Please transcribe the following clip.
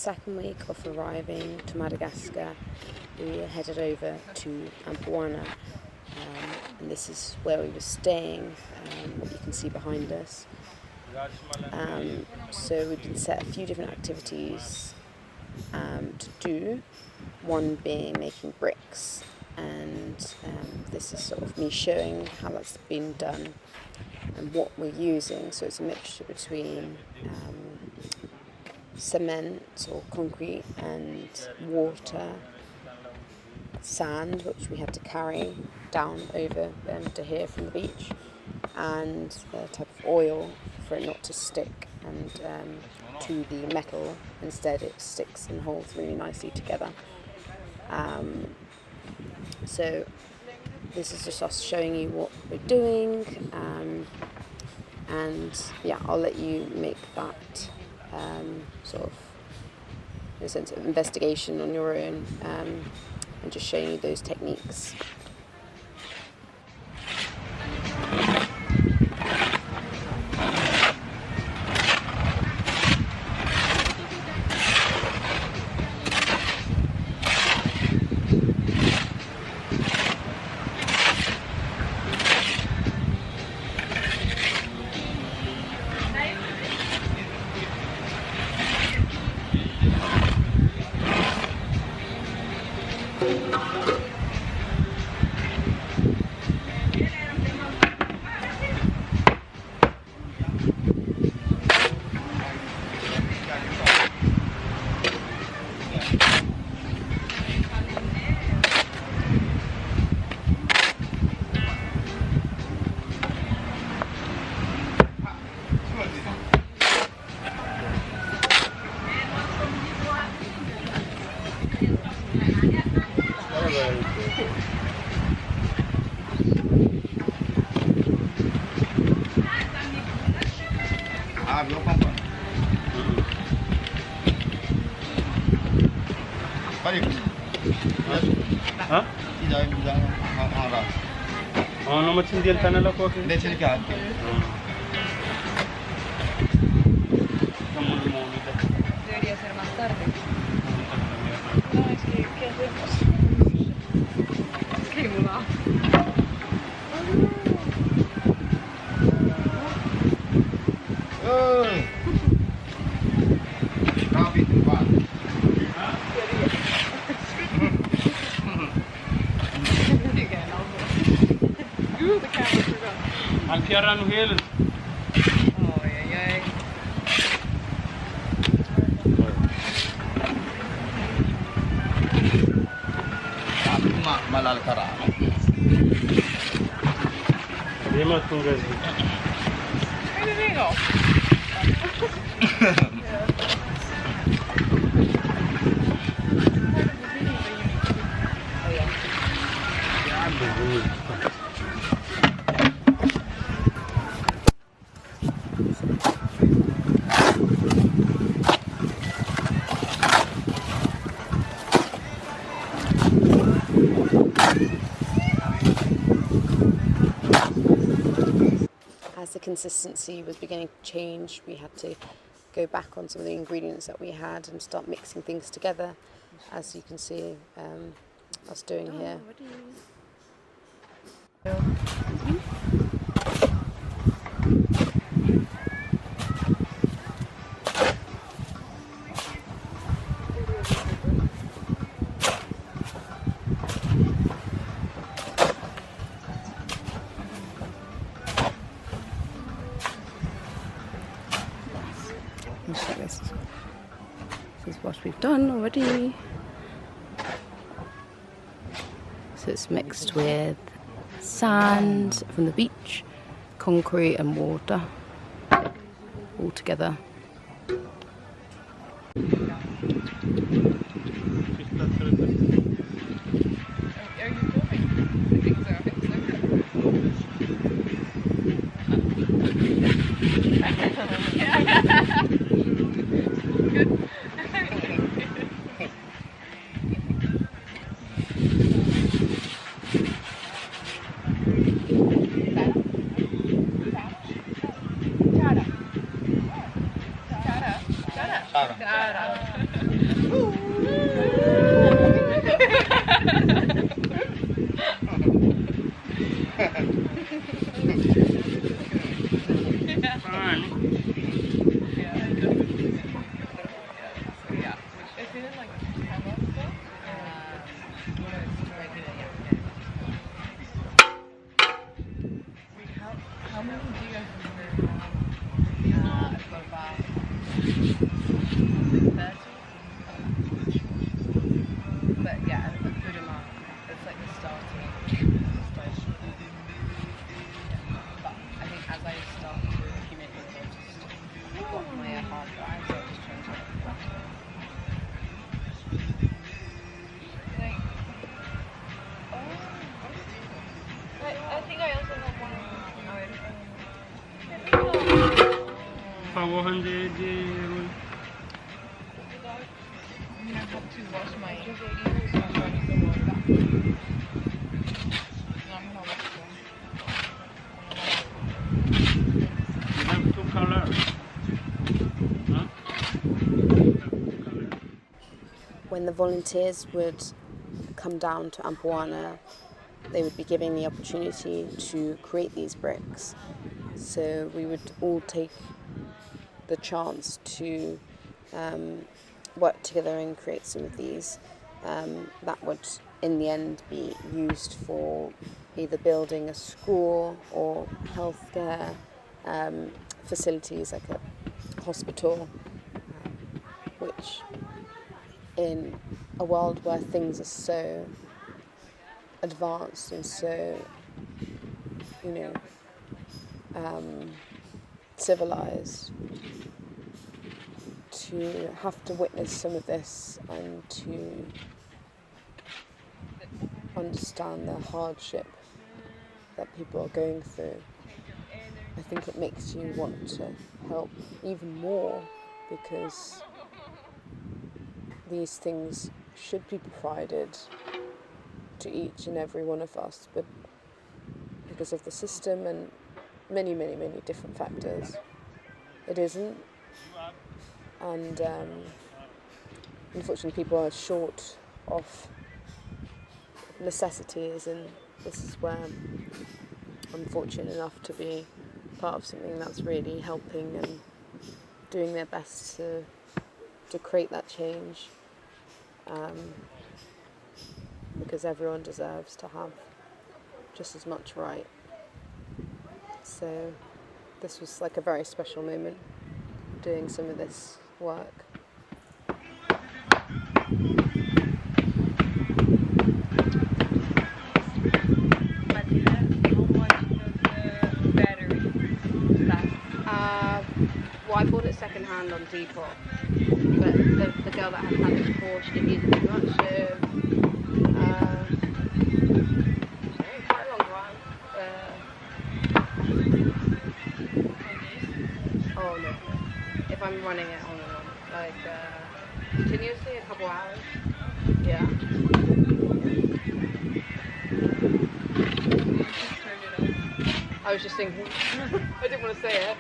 second week of arriving to Madagascar, we headed over to Ampuana, and this is where we were staying, what you can see behind us. So we've been set a few different activities to do, one being making bricks, and this is sort of me showing how that's been done and what we're using. So it's a mixture between cement or concrete and water, sand, which we had to carry down over to here from the beach, and a type of oil for it not to stick and to the metal. Instead it sticks and holds really nicely together. So this is just us showing you what we're doing, and yeah, I'll let you make that sort of, in a sense, of investigation on your own, and just showing you those techniques. Hah? Ano matindi ang tanala ko? Hindi, sila ka. Debería ser más tarde. No, es que, ¿qué hacemos? Es que mudado. Ang tiara no helen. Ay, ay, ay. Malal kara. Di mas tunggas. Ay, digo. As the consistency was beginning to change, we had to go back on some of the ingredients that we had and start mixing things together, as you can see us doing here. This is what we've done already. So it's mixed with sand from the beach, concrete and water, all together. Cara. Honey. Yeah. So yeah. It's been in like 10 months though. Regular, yeah. How many do you guys consider? I've got about 30. But yeah, a good amount. It's like the starting. But I think as I start to accumulate more, I just got my hard drive, so I just transfer it. Like, I think I also have one. Power 100. I have to wash my. You have two colors. Huh? When the volunteers would come down to Ampuana, they would be given the opportunity to create these bricks. So we would all take the chance to work together and create some of these. That would, in the end, be used for either building a school or healthcare facilities like a hospital, which in a world where things are so advanced and so, civilized, to have to witness some of this and to understand the hardship that people are going through, I think it makes you want to help even more, because these things should be provided to each and every one of us, but because of the system and many, many, many different factors, it isn't. And unfortunately, people are short of necessities, and this is where I'm fortunate enough to be part of something that's really helping and doing their best to create that change, because everyone deserves to have just as much right. So this was like a very special moment, doing some of this work. Well, I bought it second hand on Depop, but the girl that had it before, she didn't use it too much, so quite a long while. Oh no, if I'm running it on and on, like continuously, a couple hours, yeah. I was just thinking, I didn't want to say it.